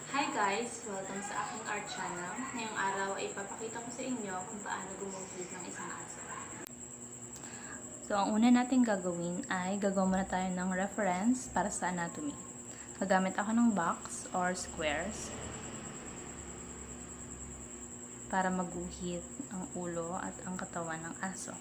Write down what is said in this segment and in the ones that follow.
Hi guys! Welcome sa aking art channel. Ngayong araw ay ipapakita ko sa inyo kung paano gumuhit ng isang aso. So, ang una natin gagawin ay gagawa muna tayo ng reference para sa anatomy. Gagamit ako ng box or squares para maguhit ang ulo at ang katawan ng aso.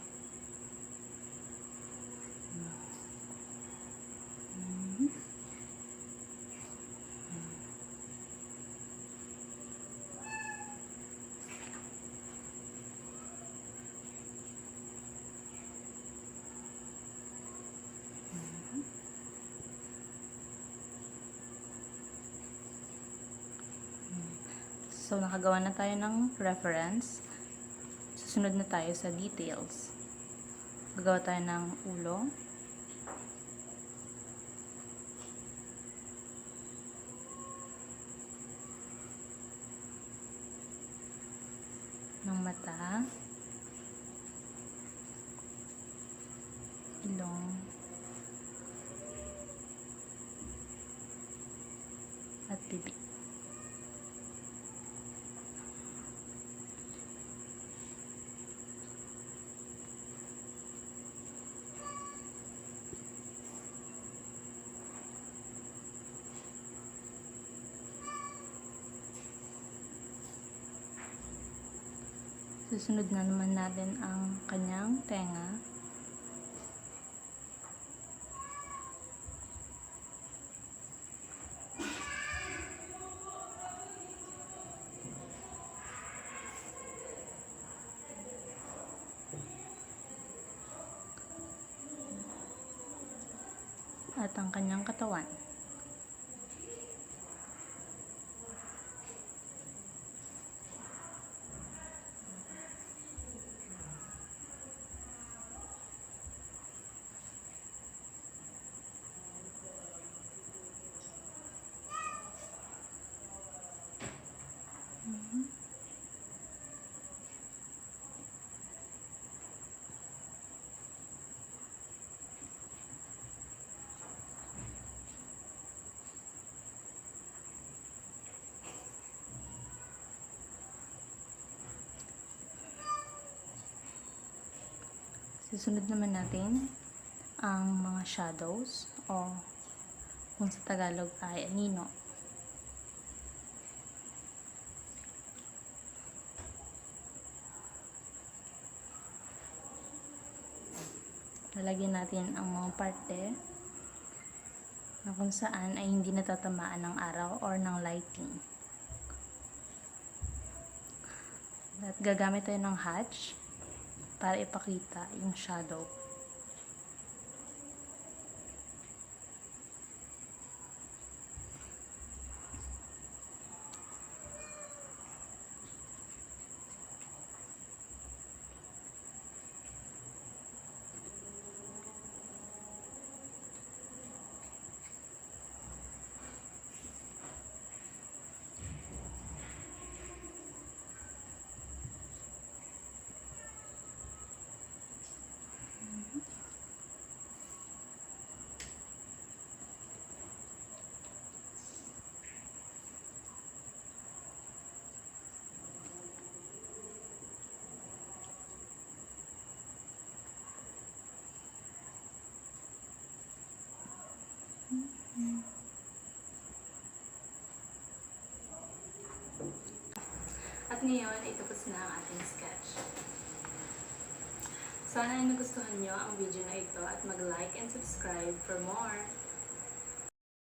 So, nakagawa na tayo ng reference. Susunod na tayo sa details. Gagawa tayo ng ulo. Ng mata. Ilong. At bibig. Susunod na naman natin ang kanyang tenga. At ang kanyang katawan. Susunod naman natin ang mga shadows o kung sa Tagalog ay anino. Lalagyan natin ang mga parte na kung saan ay hindi natatamaan ng araw or ng lighting. At gagamit tayo ng hatch para ipakita yung shadow. At ngayon ay tapos na ang ating sketch. Sana ay nagustuhan nyo ang video na ito at mag-like and subscribe for more.